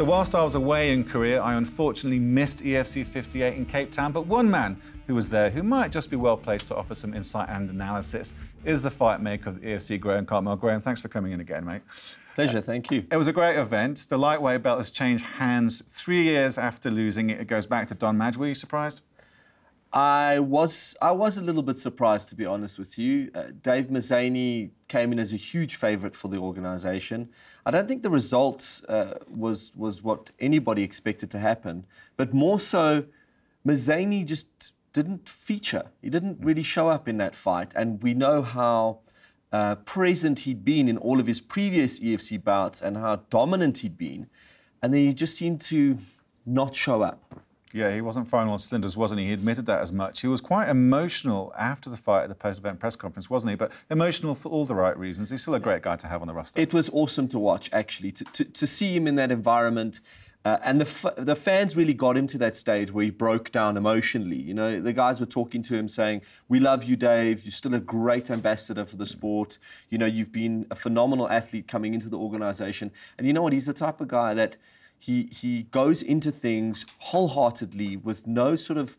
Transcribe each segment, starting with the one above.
So whilst I was away in Korea, I unfortunately missed EFC 58 in Cape Town, but one man who was there who might just be well placed to offer some insight and analysis is the fight maker of the EFC, Graeme Cartmell. Graeme, thanks for coming in again, mate. Pleasure, thank you. It was a great event. The lightweight belt has changed hands 3 years after losing it. It goes back to Don Magic. Were you surprised? I was a little bit surprised, to be honest with you. Dave Mazzani came in as a huge favourite for the organisation. I don't think the result was what anybody expected to happen, but more so, Mazzani just didn't feature. He didn't really show up in that fight, and we know how present he'd been in all of his previous EFC bouts and how dominant he'd been, and then he just seemed to not show up. Yeah, he wasn't firing on cylinders, wasn't he? He admitted that as much. He was quite emotional after the fight at the post-event press conference, wasn't he? But emotional for all the right reasons. He's still a great guy to have on the roster. It was awesome to watch, actually, to see him in that environment. And the fans really got him to that stage where he broke down emotionally. You know, the guys were talking to him saying, "We love you, Dave. You're still a great ambassador for the sport. You know, you've been a phenomenal athlete coming into the organisation." And you know what? He's the type of guy that he goes into things wholeheartedly with no sort of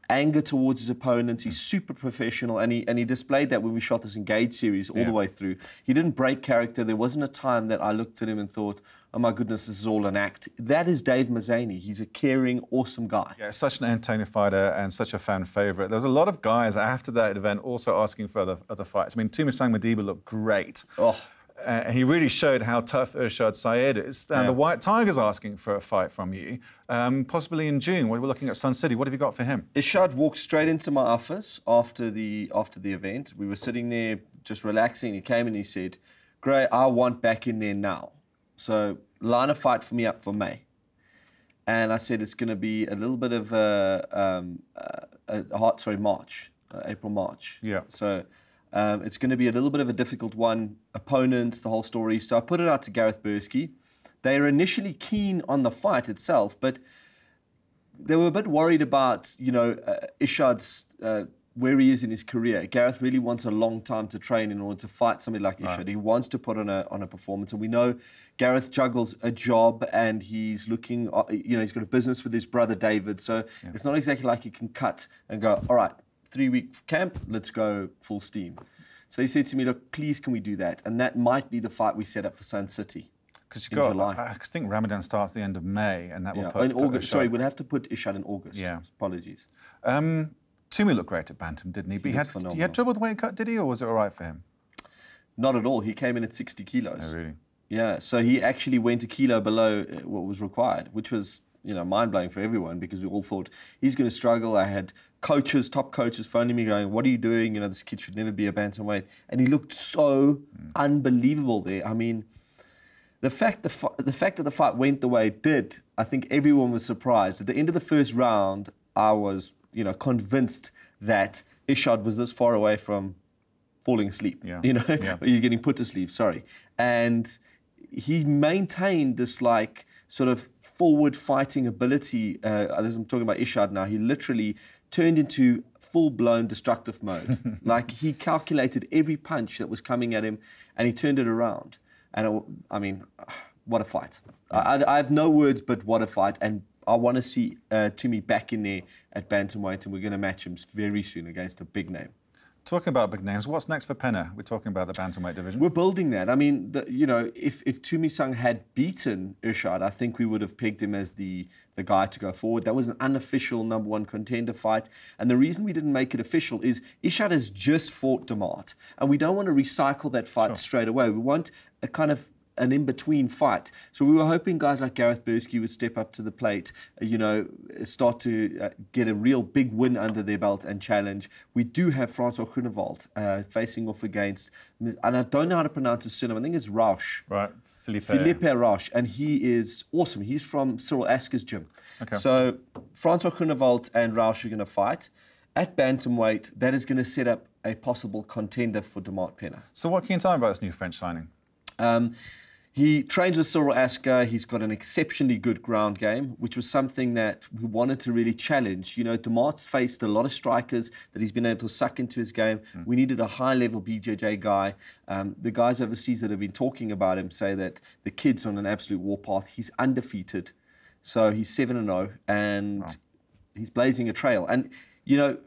anger towards his opponents. He's super professional, and he displayed that when we shot this Engage series all the way through. He didn't break character. There wasn't a time that I looked at him and thought, "Oh my goodness, this is all an act." That is Dave Mazzani. He's a caring, awesome guy. Yeah, such an entertaining fighter and such a fan favourite. There was a lot of guys after that event also asking for other fights. I mean, Tumisang Madiba looked great. Oh. He really showed how tough Irshad Syed is. And the White Tiger's asking for a fight from you, possibly in June. We're looking at Sun City. What have you got for him? Irshad walked straight into my office after the event. We were sitting there just relaxing. He came and he said, "Gray, I want back in there now. So line a fight for me up for May." And I said it's going to be a little bit of March, April, March. Yeah. So it's going to be a little bit of a difficult one, opponents, the whole story. So I put it out to Gareth Bursky. They were initially keen on the fight itself, but they were a bit worried about, you know, Irshad's where he is in his career. Gareth really wants a long time to train in order to fight somebody like Irshad. Right. He wants to put on a performance, and we know Gareth juggles a job, and he's looking, you know, he's got a business with his brother David, so it's not exactly like he can cut and go, "All right, 3-week camp, let's go full steam." So he said to me, "Look, please, can we do that?" And that might be the fight we set up for Sun City. Because you got, July. I think Ramadan starts the end of May, and that will put... in August. Sorry, we'll have to put Irshad in August. Yeah. Apologies. Tumi looked great at Bantam, didn't he? But he had trouble with the weight cut, did he, or was it all right for him? Not at all. He came in at 60 kilos. Oh, really? Yeah, so he actually went a kilo below what was required, which was, you know, mind-blowing for everyone, because we all thought he's going to struggle. I had coaches, top coaches phoning me going, "What are you doing? You know, this kid should never be a bantamweight." And he looked so unbelievable there. I mean, the fact that the fight went the way it did, I think everyone was surprised. At the end of the first round, I was, you know, convinced that Irshad was this far away from falling asleep. Yeah. You know, you're getting put to sleep. Sorry, and he maintained this like sort of forward fighting ability. I'm talking about Irshad now. He literally turned into full-blown destructive mode. Like, he calculated every punch that was coming at him, and he turned it around. And I mean, what a fight. I have no words, but what a fight. And I want to see Tumi back in there at bantamweight, and we're going to match him very soon against a big name. Talking about big names, what's next for Penna? We're talking about the bantamweight division. We're building that. I mean, you know, if Tumisang had beaten Irshad, I think we would have pegged him as the guy to go forward. That was an unofficial #1 contender fight. And the reason we didn't make it official is Irshad has just fought Demart, and we don't want to recycle that fight straight away. We want a kind of an in-between fight. So we were hoping guys like Gareth Bursky would step up to the plate, you know, start to get a real big win under their belt and challenge. We do have Francois Groenewald facing off against, and I don't know how to pronounce his surname, I think it's Rausch. Right, Philippe Rausch, and he is awesome. He's from Cyril Asker's gym. Okay. So Francois Groenewald and Rausch are going to fight. At bantamweight, that is going to set up a possible contender for Demart Penna. So what can you tell me about this new French signing? He trains with Cyril Asker. He's got an exceptionally good ground game, which was something that we wanted to really challenge. You know, Demart's faced a lot of strikers that he's been able to suck into his game. We needed a high-level BJJ guy. The guys overseas that have been talking about him say that the kid's on an absolute warpath. He's undefeated. So he's 7-0, and he's blazing a trail. And, you know,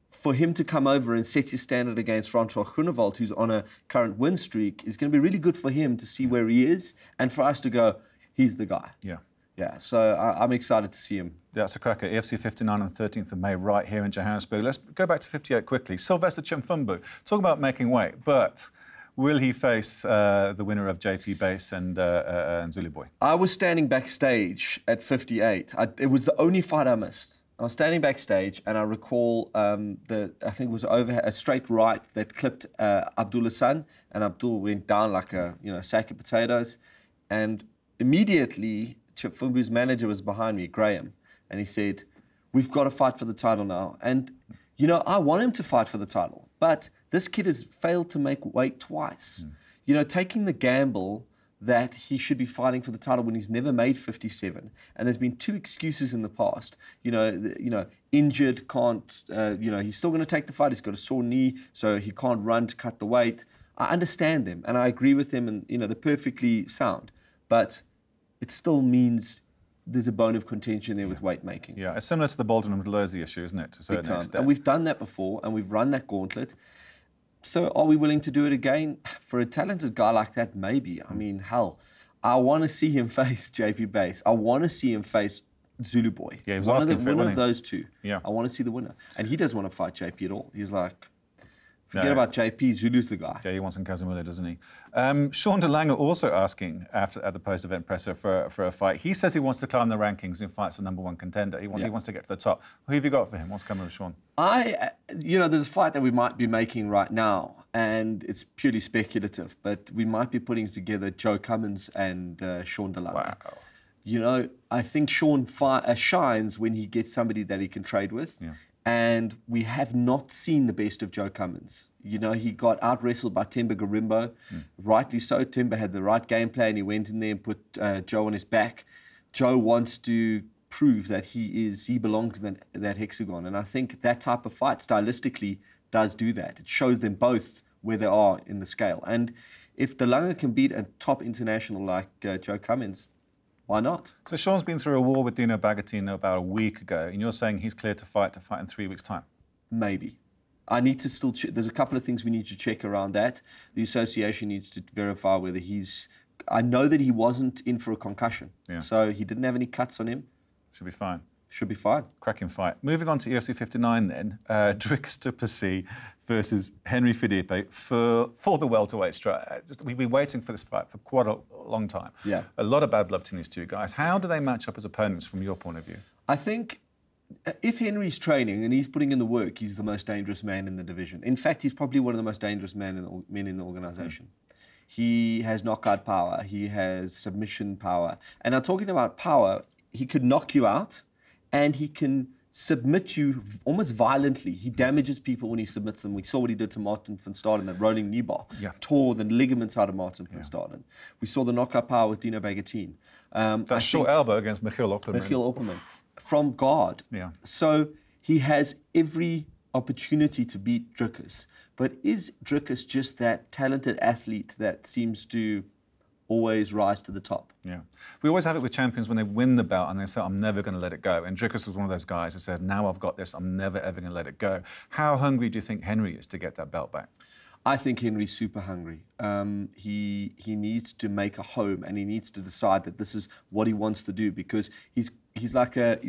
for him to come over and set his standard against Francois Groenewald, who's on a current win streak, is going to be really good for him to see where he is, and for us to go, he's the guy. Yeah, so I'm excited to see him. Yeah, it's a cracker. EFC 59 on the 13th of May, right here in Johannesburg. Let's go back to 58 quickly. Sylvester Chimfumbu, talk about making weight, but will he face the winner of JP Base and Zulu Boy? I was standing backstage at 58. It was the only fight I missed. I was standing backstage, and I recall I think it was a straight right that clipped Abdullah's son, and Abdul went down like a sack of potatoes. And immediately, Chimfumbu's manager was behind me, Graham, and he said, "We've got to fight for the title now." And you know, I want him to fight for the title, but this kid has failed to make weight twice. You know, taking the gamble that he should be fighting for the title when he's never made 57. And there's been 2 excuses in the past. Injured, can't, he's still going to take the fight. He's got a sore knee, so he can't run to cut the weight. I understand them, and I agree with them, and, they're perfectly sound. But it still means there's a bone of contention there with weight making. Yeah, it's similar to the Bolton and Mdlozi issue, isn't it, to a certain extent? And we've done that before, and we've run that gauntlet. So are we willing to do it again? For a talented guy like that, maybe. I mean, hell, I want to see him face JP Base. I want to see him face Zulu Boy. Yeah, he was asking for one of those two. Yeah. I want to see the winner. And he doesn't want to fight JP at all. He's like, forget about JP, Zulu's the guy. Yeah, he wants Nkazimula, doesn't he? Sean De Lange also asking at the post-event presser for a fight. He says he wants to climb the rankings and fights the #1 contender. He wants to get to the top. Who have you got for him? What's coming with Sean? There's a fight that we might be making right now, and it's purely speculative, but we might be putting together Joe Cummins and Sean De Lange. Wow. You know, I think Sean shines when he gets somebody that he can trade with. Yeah. And we have not seen the best of Joe Cummins. You know, he got out-wrestled by Temba Garimbo. Rightly so. Temba had the right game plan. He went in there and put Joe on his back. Joe wants to prove that he belongs in that hexagon. And I think that type of fight, stylistically, does do that. It shows them both where they are in the scale. And if De Lange can beat a top international like Joe Cummins, why not? So Sean's been through a war with Dino Bagatino about a week ago, and you're saying he's clear to fight in 3 weeks' time? Maybe. I need to still there's a couple of things we need to check around that. The association needs to verify whether I know that he wasn't in for a concussion. Yeah. So he didn't have any cuts on him. Should be fine. Should be fine. Cracking fight. Moving on to EFC 59 then, Dricus du Plessis versus Henry Philippe for the welterweight strike. We've been waiting for this fight for quite a long time. Yeah. A lot of bad blood between these two guys. How do they match up as opponents from your point of view? I think if Henry's training and he's putting in the work, he's the most dangerous man in the division. In fact, he's probably one of the most dangerous men in the organization. He has knockout power. He has submission power. And now talking about power, he could knock you out, and he can submit you almost violently. He damages people when he submits them. We saw what he did to Martin van Staden, that rolling knee bar. Yeah. Tore the ligaments out of Martin van Staden. We saw the knockout power with Dino Bagatine. That short elbow against Michiel Opperman. From guard. Yeah. So he has every opportunity to beat Dricus. But is Dricus just that talented athlete that seems to always rise to the top? Yeah. We always have it with champions when they win the belt and they say, I'm never going to let it go. And Dricus was one of those guys that said, now I've got this, I'm never, ever going to let it go. How hungry do you think Henry is to get that belt back? I think Henry's super hungry. He needs to make a home, and he needs to decide that this is what he wants to do, because he's like a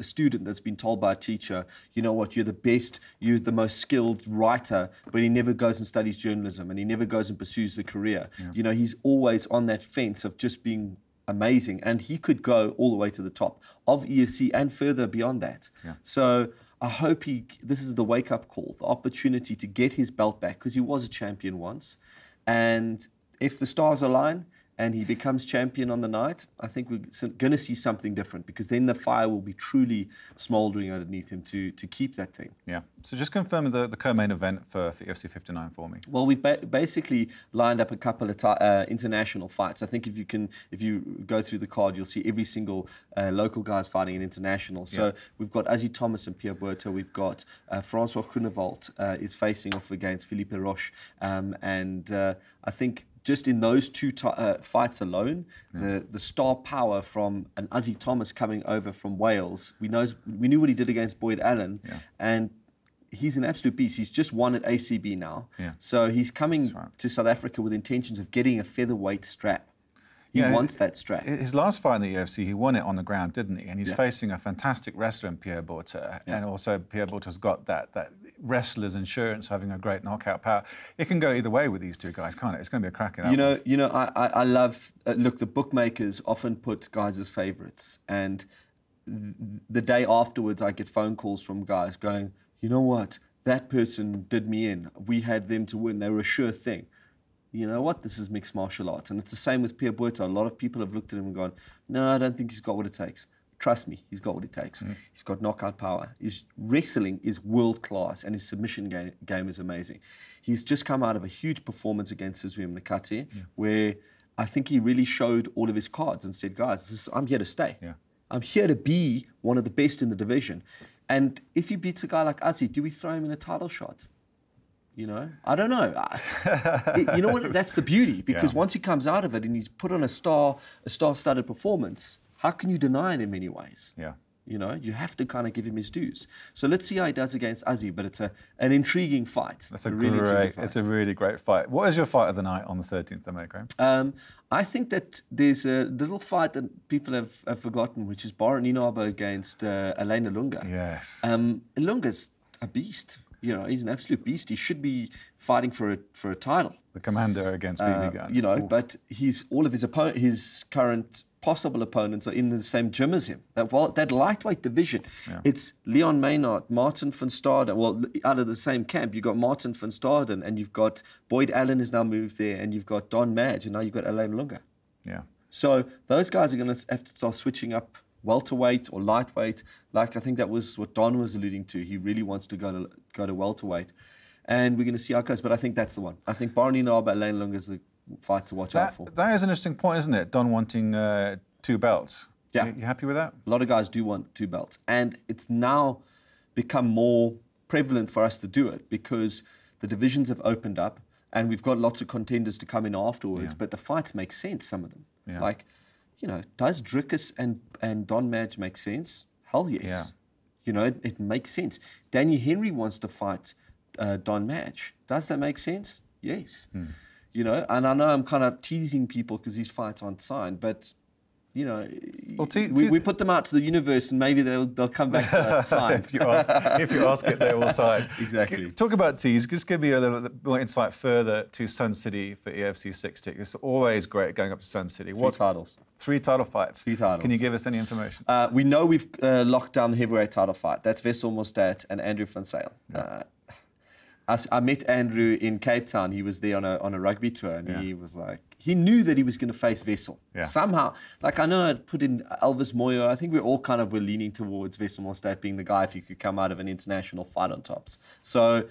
student that's been told by a teacher, you know what, you're the best, you're the most skilled writer, but he never goes and studies journalism, and he never goes and pursues the career. Yeah. You know, he's always on that fence of just being amazing, and he could go all the way to the top of EFC and further beyond that. Yeah. So I hope this is the wake-up call, the opportunity to get his belt back, because he was a champion once. And if the stars align and he becomes champion on the night, I think we're going to see something different, because then the fire will be truly smouldering underneath him to keep that thing. Yeah. So just confirm the co-main event for EFC 59 for me. Well, we've basically lined up a couple of international fights. I think if you go through the card, you'll see every single local guys fighting an international. So we've got Ozzy Thomas and Pierre Bourta. We've got Francois Groenewold is facing off against Philippe Roche. I think just in those two fights alone, the star power from an Ozzy Thomas coming over from Wales, we knew what he did against Boyd Allen, and he's an absolute beast. He's just won at ACB now, so he's coming to South Africa with intentions of getting a featherweight strap. He wants that strap. His last fight in the UFC, he won it on the ground, didn't he? And he's facing a fantastic wrestler in Pierre Bourta. And also Pierre Bourta's got that wrestler's insurance, having a great knockout power. It can go either way with these two guys, can't it? It's going to be a cracking outcome. You know, I love, look, the bookmakers often put guys as favourites. And the day afterwards, I get phone calls from guys going, you know what, that person did me in. We had them to win. They were a sure thing. You know what? This is mixed martial arts. And it's the same with Pierre Bourta. A lot of people have looked at him and gone, no, I don't think he's got what it takes. Trust me, he's got what it takes. He's got knockout power. His wrestling is world class, and his submission game is amazing. He's just come out of a huge performance against Suzuki Nakate, where I think he really showed all of his cards and said, guys, I'm here to stay. I'm here to be one of the best in the division. And if he beats a guy like Ozzy, do we throw him in a title shot? You know, I don't know. You know what? That's the beauty, because once he comes out of it and he's put on a star-studded performance, how can you deny it in many ways? You know, you have to kind of give him his dues. So let's see how he does against Ozzy, but it's an intriguing fight. It's a really great fight. What is your fight of the night on the 13th of May, Graeme? I think that there's a little fight that people have forgotten, which is Baron Inaba against Elena Lunga. Yes. Lunga's a beast. You know, he's an absolute beast. He should be fighting for a title. The commander against BB Gun. You know, but all of his current possible opponents are in the same gym as him. That lightweight division, it's Leon Maynard, Martin van Staden. Well, out of the same camp, you've got Martin van Staden, and you've got Boyd Allen has now moved there, and you've got Don Madge, and now you've got Alain Lunga. So those guys are going to have to start switching up welterweight or lightweight. Like I think that was what Don was alluding to. He really wants to go to welterweight, and we're going to see how it goes. But I think that's the one. I think Baron Inaba, Alain Lunga is the fight to watch out for. That is an interesting point, isn't it? Don wanting 2 belts. Yeah. You happy with that? A lot of guys do want 2 belts, and it's now become more prevalent for us to do it because the divisions have opened up, and we've got lots of contenders to come in afterwards. But the fights make sense. Some of them, like. You know, does Dricus and Don Madge make sense? Hell yes. You know, it makes sense. Danny Henry wants to fight Don Madge. Does that make sense? Yes. You know, and I know I'm kind of teasing people because these fights aren't signed, but, you know, we put them out to the universe and maybe they'll come back to us signed. if you ask it, they will sign. Exactly. Talk about teas. Just give me a little more insight further to Sun City for EFC 60. It's always great going up to Sun City. 3 titles. 3 title fights. 3 titles. Can you give us any information? We know we've locked down the heavyweight title fight. That's Wessel Mostert and Andrew van Zyl. I met Andrew in Cape Town. He was there on a rugby tour, and he was like, he knew that he was going to face Wessel. Somehow, like I know I'd put in Elvis Moyo. I think we all kind of were leaning towards Wessel Mostert being the guy if he could come out of an international fight on tops. So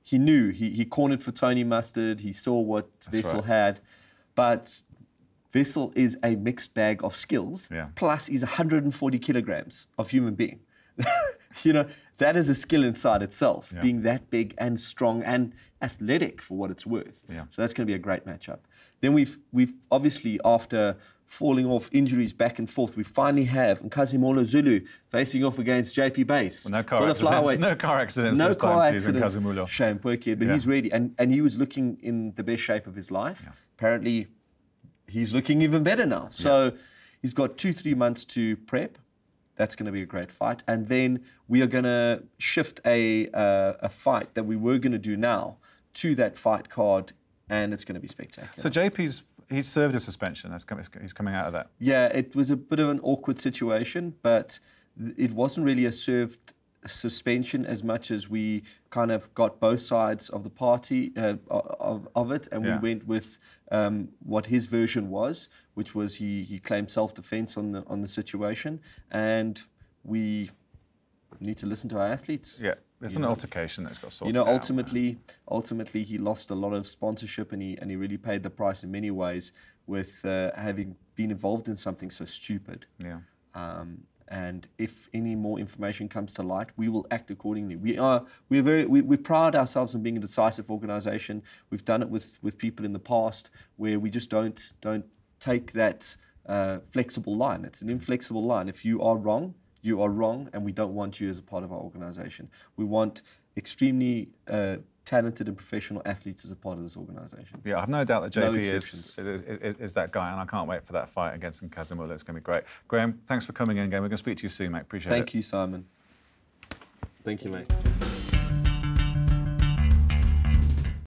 he knew. He cornered for Tony Mustard. He saw what Wessel had. But Wessel is a mixed bag of skills. Plus, he's 140 kilograms of human being. You know, that is a skill inside itself, being that big and strong and athletic for what it's worth. So that's going to be a great matchup. Then we've obviously, after falling off injuries back and forth, we finally have Nkazimolo Zulu facing off against JP Base. Well, no car accidents. No this car time, accidents. Shame, poor kid, but he's ready. And he was looking in the best shape of his life. Apparently, he's looking even better now. So he's got 2-3 months to prep. That's going to be a great fight. And then we are going to shift a fight that we were going to do now to that fight card, and it's going to be spectacular. So he's served a suspension. He's coming out of that. Yeah, it was a bit of an awkward situation, but it wasn't really a served suspension as much as we kind of got both sides of the party of it, and we went with what his version was, which was he claimed self-defense on the situation, and we need to listen to our athletes. Yeah, it's an altercation that's got sorted out. Ultimately, he lost a lot of sponsorship, and he really paid the price in many ways with having been involved in something so stupid. Yeah. And if any more information comes to light, we will act accordingly. We pride ourselves on being a decisive organisation. We've done it with people in the past where we just don't take that flexible line. It's an inflexible line. If you are wrong, you are wrong, and we don't want you as a part of our organisation. We want extremely talented and professional athletes as a part of this organisation. Yeah, I have no doubt that JP is that guy, and I can't wait for that fight against Nkazimula. It's going to be great. Graeme, thanks for coming in again. We're going to speak to you soon, mate. Appreciate it. Thank you, Simon. Thank you, mate.